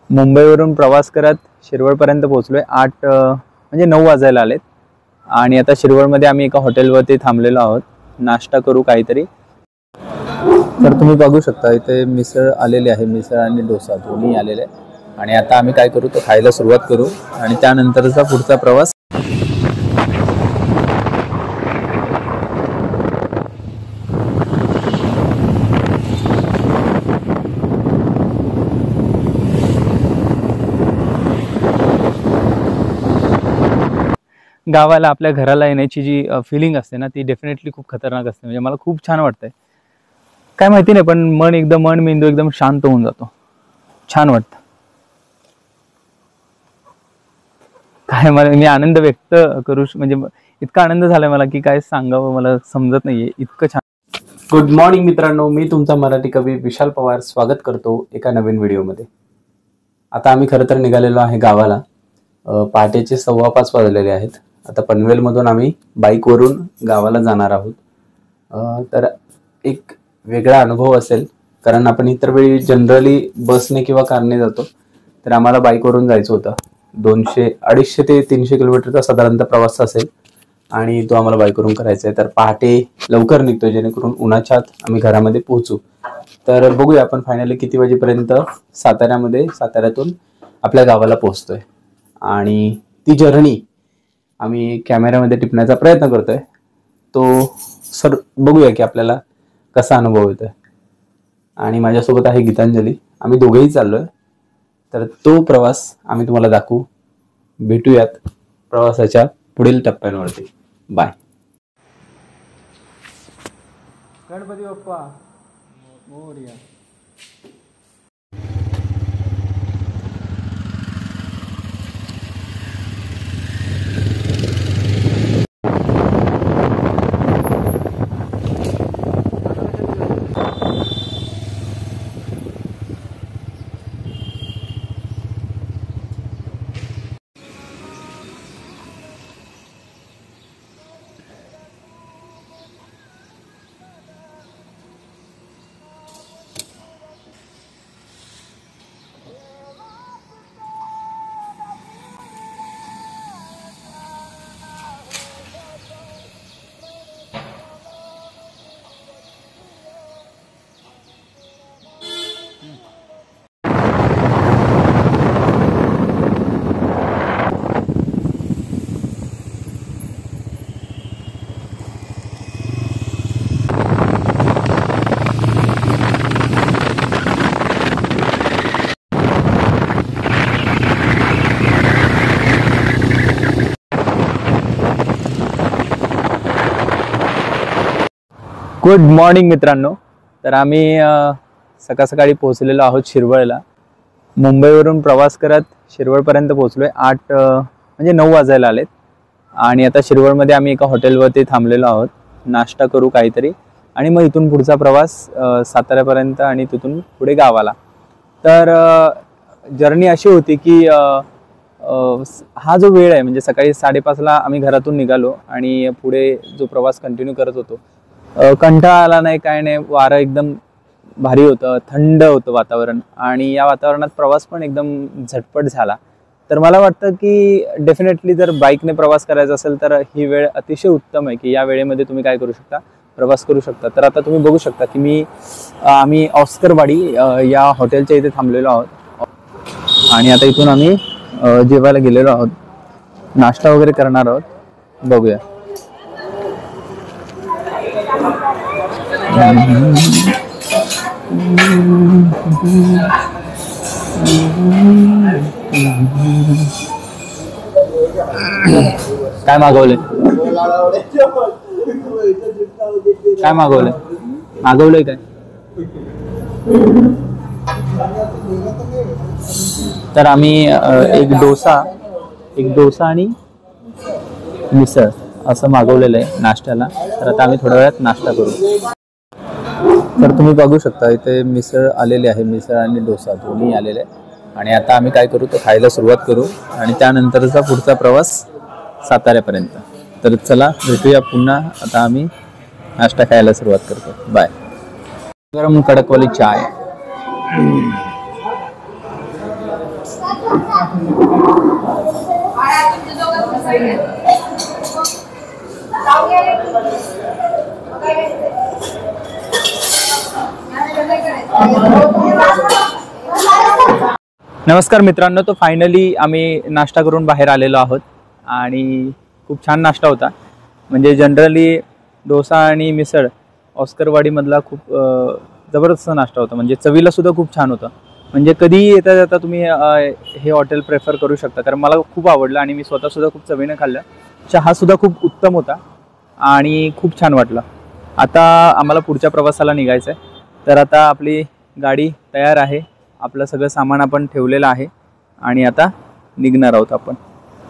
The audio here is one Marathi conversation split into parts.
मुंबईवरून प्रवास करत शिरवळपर्यंत पोहोचलोय। 8 म्हणजे 9 वाजायला आलेत आणि आता शिरवळमध्ये आम्ही एका हॉटेलवरती थांबलेलो आहोत। नाश्ता करू काहीतरी। तर तुम्ही बघू शकता इथे मिसळ आलेली आहे, मिसळ आणि डोसा दोन्ही आलेले आहे आणि आता आम्ही काय करू तर खायला सुरुवात करू आणि त्यानंतरचा पुढचा प्रवास। गावाला आपल्या घराला येण्याची जी फीलिंग असते ना ती डेफिनेटली खूप खतरनाक असते। म्हणजे मला खूप छान वाटतंय, काय माहिती नाही, पण मन मेंदू एकदम शांत होऊन जातो, छान वाटतं। काय मी आनंद व्यक्त करू म्हणजे इतका आनंद झालाय मला की काय सांगावं मला समजत नाहीये, इतकं छान। गुड मॉर्निंग मित्रांनो, मी तुमचा मराठी कवी विशाल पवार स्वागत करतो एका नवीन व्हिडिओमध्ये। आता आम्ही खरं तर निघालेलो आहे गावाला। पहाटेचे 5:15 वाजलेले आहेत। आता पनवेलमधून आम्ही बाईकवरून गावाला जाणार आहोत। तर एक वेगळा अनुभव असेल, कारण आपण इतर वेळी जनरली बसने किंवा कारने जातो, तर आम्हाला बाईकवरून जायचं होतं। 250 ते 300 किलोमीटरचा साधारणतः प्रवास असेल आणि तो आम्हाला बाईकवरून करायचा आहे। तर पहाटे लवकर निघतोय जेणेकरून उन्हाच्या आत आम्ही घरामध्ये पोहोचू। तर बघूया आपण फायनली किती वाजेपर्यंत साताऱ्यातून आपल्या गावाला पोहोचतोय आणि ती जर्नी आम्ही कॅमेऱ्यामध्ये टिपण्याचा प्रयत्न करतोय। तो बघूया की आपल्याला कसा अनुभव येतोय। आणि माझ्यासोबत आहे गीतांजली, आम्ही दोघेही चाललोय। तर तो प्रवास आम्ही तुम्हाला दाखवू। भेटूयात प्रवासाच्या पुढील टप्प्यांवरती। Bye. Ganpati Bappa Morya. Good morning मित्रांनो, तर आम्ही सकाळी पोहोचलेलो आहोत शिरवळला। मुंबईवरून प्रवास करत शिरवळपर्यंत पोहोचलोय। 8 म्हणजे 9 वाजायला आलेत आणि आता शिरवळमध्ये आम्ही एका हॉटेलवरती थांबलेलो आहोत। नाश्ता करू काहीतरी आणि मग इथून पुढचा प्रवास साताऱ्यापर्यंत आणि तिथून पुढे गावाला। तर जर्नी अशी होती की हा जो वेळ आहे म्हणजे सकाळी 5:30ला आम्ही घरातून निघालो आणि पुढे जो प्रवास कंटिन्यू करत होतो, कंटाळा आला नाही, काय नाही, वारं एकदम भारी होतं, थंड होतं वातावरण आणि या वातावरणात प्रवास पण एकदम झटपट झाला। तर मला वाटतं की डेफिनेटली जर बाईकने प्रवास करायचा असेल तर ही वेळ अतिशय उत्तम आहे की या वेळेमध्ये तुम्ही काय करू शकता, प्रवास करू शकता। तर आता तुम्ही बघू शकता की आम्ही ऑस्करवाडी या हॉटेलच्या इथे थांबलेलो आहोत आणि आता इथून आम्ही जेवायला गेलेलो आहोत, नाश्ता वगैरे करणार आहोत, बघूया। काय मागवले? काय मागवलंय काय? तर आम्ही एक डोसा आणि मिसळ असं मागवलेलं आहे नाश्त्याला। तर आता आम्ही थोड्या वेळात नाश्ता करू। तर तुम्ही बघू शकता इथे मिसळ आलेली आहे, मिसळ आणि डोसा दोन्ही आलेले आहे आणि आता आम्ही काय करू तर खायला सुरुवात करू आणि त्यानंतरचा पुढचा प्रवास साताऱ्यापर्यंत। तर चला भेटूया पुन्हा। आता आम्ही नाश्ता खायला सुरुवात करतो। बाय। गरम कडकवाली चाय। नमस्कार मित्रांनो, तो फायनली आम्ही नाश्ता करून बाहेर आलेलो आहोत आणि खूप छान नाश्ता होता. म्हणजे जनरली डोसा आणि मिसळ ऑस्करवाडीमधला खूप जबरदस्त नाश्ता होता. म्हणजे चवीला सुद्धा खूप छान होता. म्हणजे कधीही येता जाता तुम्ही हे हॉटेल प्रेफर करू शकता, कारण मला खूप आवडलं आणि मी स्वतःसुद्धा खूप चवीनं खाल्लं. चहासुद्धा खूप उत्तम होता आणि खूप छान वाटलं. आता आम्हाला पुढच्या प्रवासाला निघायचं आहे, तर आता आपली गाडी तयार आहे, आपलं सगळं सामान आपण ठेवलेलं आहे आणि आता निघणार आहोत आपण.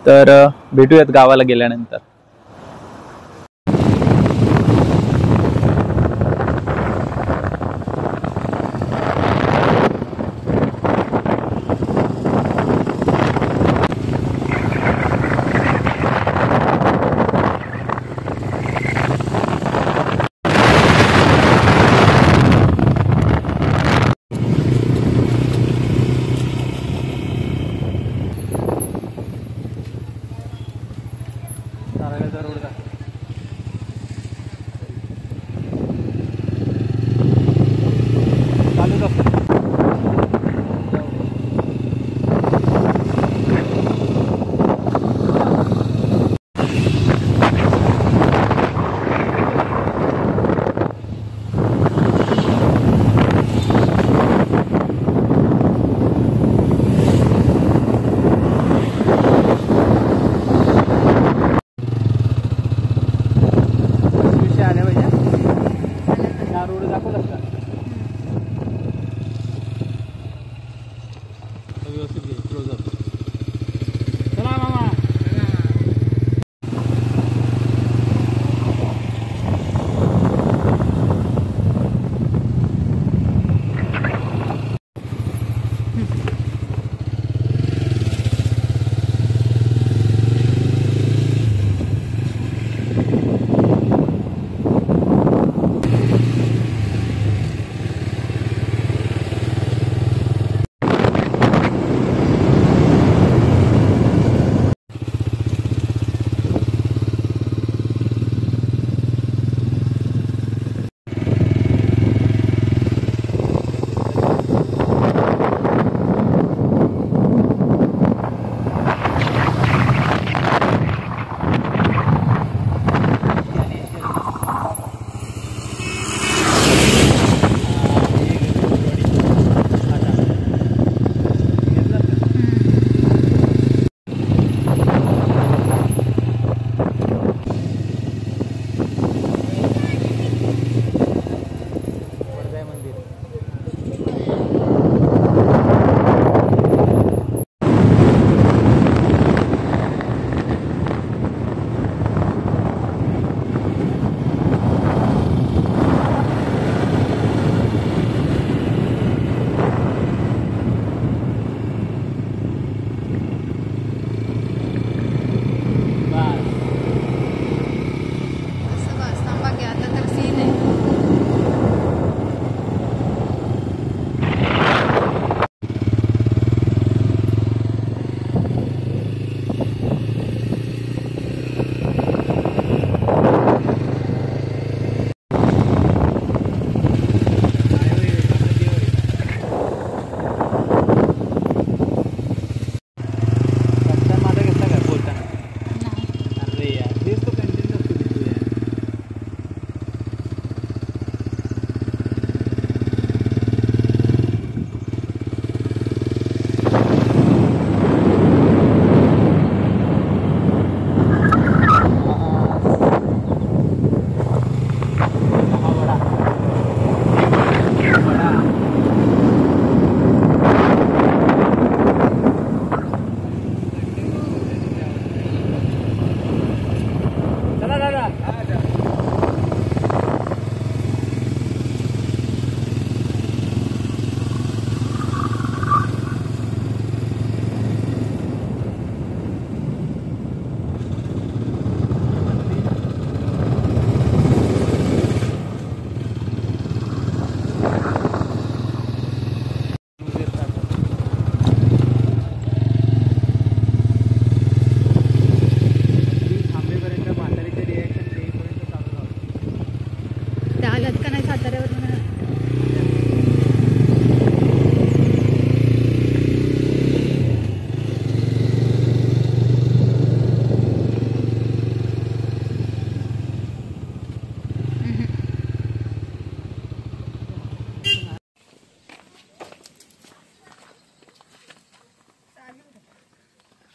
तर भेटूयात गावाला गेल्यानंतर.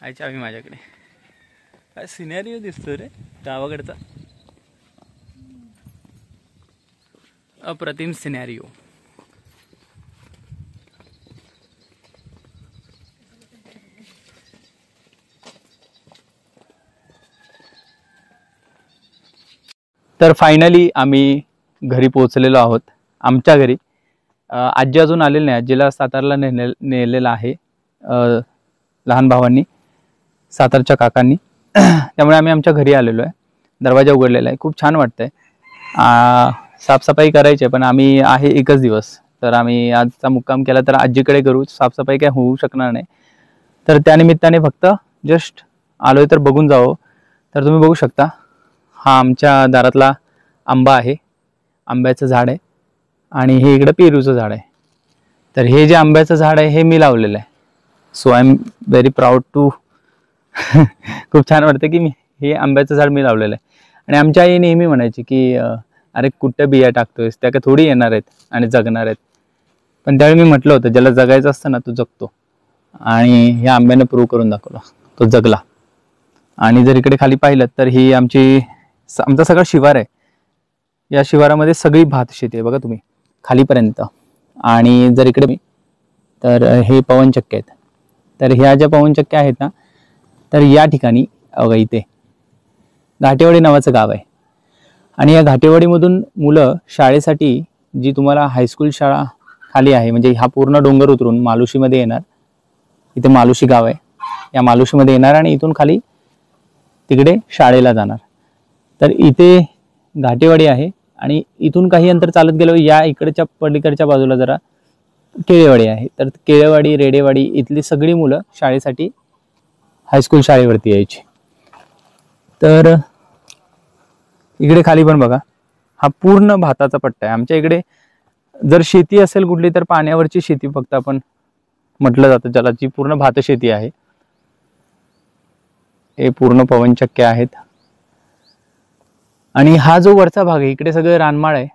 आहे चावी माझ्याकडे. काय सिनेरिओ दिसतो रे गावाकडचा, अप्रतिम सिनेरिओ. तर फायनली आम्ही घरी पोहोचलेलो आहोत. आमच्या घरी आजी अजून आलेली नाही. आजीला सातारला नेलेलं आहे लहान भावांनी, सातारच्या काकांनी. त्यामुळे आम्ही आमच्या घरी आलेलो आहे. दरवाजा उघडलेला आहे. खूप छान वाटतंय. साफसफाई करायची आहे, पण आम्ही आहे एकच दिवस, तर आम्ही आजचा मुक्काम केला तर आजीकडे करू. साफसफाई काय होऊ शकणार नाही, तर त्यानिमित्ताने फक्त जस्ट आलोय तर बघून जावं. तर तुम्ही बघू शकता, हा आमच्या दारातला आंबा आहे, आंब्याचं झाड आहे. आणि हे इकडं पेरूचं झाड आहे. तर हे जे आंब्याचं झाड आहे हे मी लावलेलं आहे. So I am very proud to खूप छान वाटतं की हे आंब्याचं झाड मी लावलेलं आहे. आणि आमच्या आई नेहमी म्हणायची की अरे कुठं बिया टाकतोयस, त्या का थोडी येणार आहेत आणि जगणार आहेत. पण त्यावेळी मी म्हटलं होतं, ज्याला जगायचं असतं ना तो जगतो. आणि ह्या आंब्यानं प्रूव्ह करून दाखवला, तो जगला. आणि जर इकडे खाली पाहिलं तर ही आमचा सगळा शिवार आहे. या शिवारामध्ये सगळी भात शेती आहे बघा तुम्ही खालीपर्यंत. आणि जर इकडे तर हे पवनचक्क्या आहेत. तर ह्या ज्या पवनचक्क्या आहेत ना, तर या ठिकाणी बघा इथे घाटेवाडी नावाचं गाव आहे. आणि या घाटेवाडीमधून मुलं शाळेसाठी, जी तुम्हाला हायस्कूल शाळा खाली आहे, म्हणजे हा पूर्ण डोंगर उतरून मालुशीमध्ये येणार. इथे मालुशी गाव आहे, या मालुशीमध्ये येणार आणि इथून खाली तिकडे शाळेला जाणार. तर इथे घाटेवाडी आहे. आणि इथून काही अंतर चालत गेलो या इकडच्या पलीकडच्या बाजूला जरा केळेवाडी आहे. तर केळेवाडी, रेडेवाडी इथली सगळी मुलं शाळेसाठी हायस्कूल शाळेवरती यायची. तर इकडे खाली पण बघा, हा पूर्ण भाताचा पट्टा आहे. आमच्या इकडे जर शेती असेल कुठली तर पाण्यावरची शेती फक्त आपण म्हटलं जातं, ज्याला जी पूर्ण भात शेती आहे. हे पूर्ण पवनचक्क्या आहेत. आणि हा जो वरचा भाग आहे इकडे सगळं रानमाळ आहे.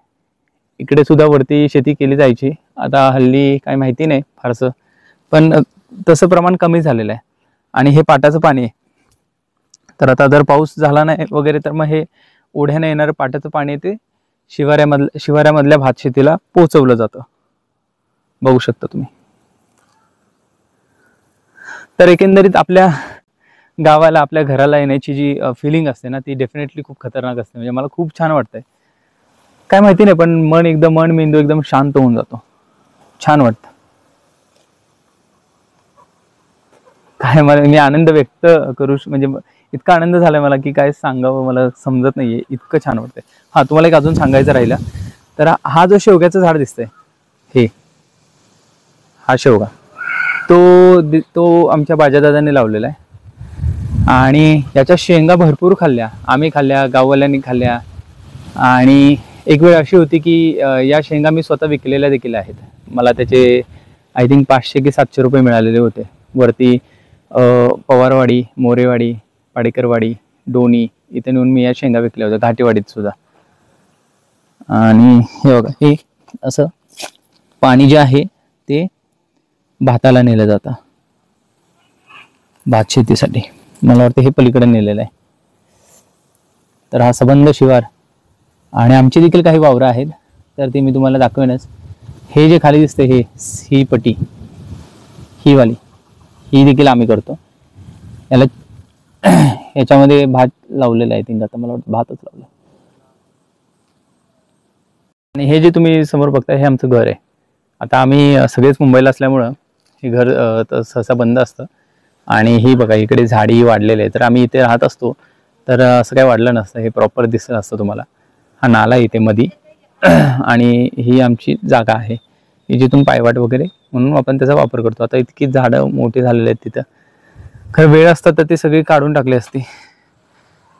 इकडे सुद्धा वरती शेती केली जायची. आता हल्ली काय माहिती नाही फारसं, पण तसं प्रमाण कमी झालेलं आहे. आणि हे पाटाचं पाणी आहे. तर आता जर पाऊस झाला नाही वगैरे तर मग हे ओढ्याने येणारं पाटाचं पाणी ते शिवाऱ्यामधल्या भात शेतीला पोचवलं जातं. बघू शकता तुम्ही. तर एकंदरीत आपल्या गावाला, आपल्या घराला येण्याची जी फिलिंग असते ना, ती डेफिनेटली खूप खतरनाक असते. म्हणजे मला खूप छान वाटतंय. काय माहिती नाही, पण मन मेंदू एकदम शांत होऊन जातो. छान वाटतं. काय मी आनंद व्यक्त करू, म्हणजे इतका आनंद झालाय मला की काय सांगावं मला समजत नाहीये, इतकं छान वाटतंय. हा तुम्हाला एक अजून सांगायचं राहिलं, तर हा जो शेवग्याचं झाड दिसतंय, हा शेवगा तो आमच्या बाजादादांनी लावलेला आहे. आणि याच्या शेंगा भरपूर खाल्ल्या, आम्ही खाल्ल्या, गाववाल्यांनी खाल्ल्या. आणि एक वेळ अशी होती की या शेंगा मी स्वतः विकलेल्या देखील आहेत. मला त्याचे आय थिंक 500 की 700 रुपये मिळालेले होते. वरती पवारवाडी, मोरेवाडी, पाडेकरवाडी, डोणी इथे नेऊन मी या शेंगा विकल्या होत्या, घाटेवाडीत सुद्धा. आणि हे बघा, हे असं पाणी जे आहे ते भाताला नेलं जातं, भात शेतीसाठी. मला वाटतं हे पलीकडे नेलेलं आहे. तर हा सबंध शिवार. आणि आमची देखील काही वावरं आहेत, तर ते मी तुम्हाला दाखवेनच. हे जे खाली दिसते ही पट्टी, ही वाली, ही देखील आम्ही करतो. याच्यामध्ये भात लावलेला आहे. आता मला वाटतं भातच लावलं. आणि हे जे तुम्ही समोर बघताय हे आमचं घर आहे. आता आम्ही सगळेच मुंबईला असल्यामुळं हे घर सहसा बंद असतं. आणि ही बघा इकडे झाडी वाढलेले आहे. तर आम्ही इथे राहत असतो तर असं काही वाढलं नसतं, हे प्रॉपर दिसत असतं तुम्हाला. हा नाला इथे मधी आणि ही आमची जागा आहे, ही जिथून पायवाट वगैरे म्हणून आपण त्याचा वापर करतो. आता इतकी झाडं मोठी झालेली आहेत तिथं, खरं वेळ असतात तर ते सगळी काढून टाकली असती.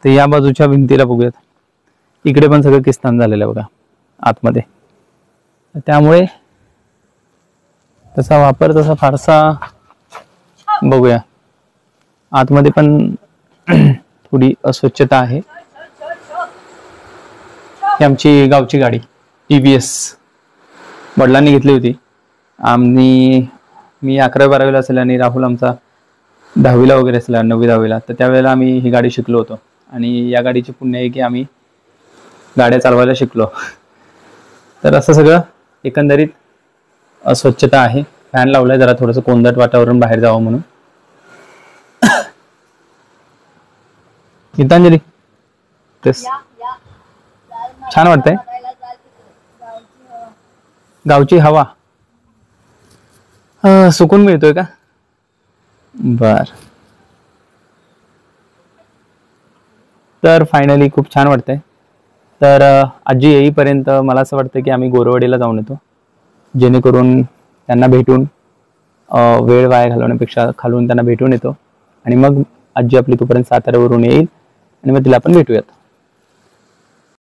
तर या बाजूच्या भिंतीला बघूयात, इकडे पण सगळं किस्तान झालेलं आहे बघा आतमध्ये. त्यामुळे त्याचा वापर तसा फारसा, बघूया आतमध्ये पण थोडी अस्वच्छता आहे. ही आमची गावची गाडी TVS वडिलांनी घेतली होती. मी 11वी 12वीला असेल आणि राहुल आमचा 10वीला वगैरे असला 9वी 10वीला, तर त्यावेळेला आम्ही ही गाडी शिकलो होतो. आणि या गाडीची पुण्य आहे की आम्ही गाड्या चालवायला शिकलो. तर असं सगळं एकंदरीत अस्वच्छता आहे. फॅन लावलाय जरा थोडंसं कोंदट वातावरण बाहेर जावं म्हणून. गीतांजली तेच छान वाटतंय. गावची हवा सुकून मिळतोय का? बर. तर फायनली खूप छान वाटतंय. तर आजी येईपर्यंत मला असं वाटतं की आम्ही गोरवाडीला जाऊन येतो, जेणेकरून त्यांना भेटून वेळ वाया घालवण्यापेक्षा खालून त्यांना भेटून येतो. आणि मग आजी आपली तोपर्यंत साताऱ्यावरून येईल आणि मग तिला आपण भेटूयात.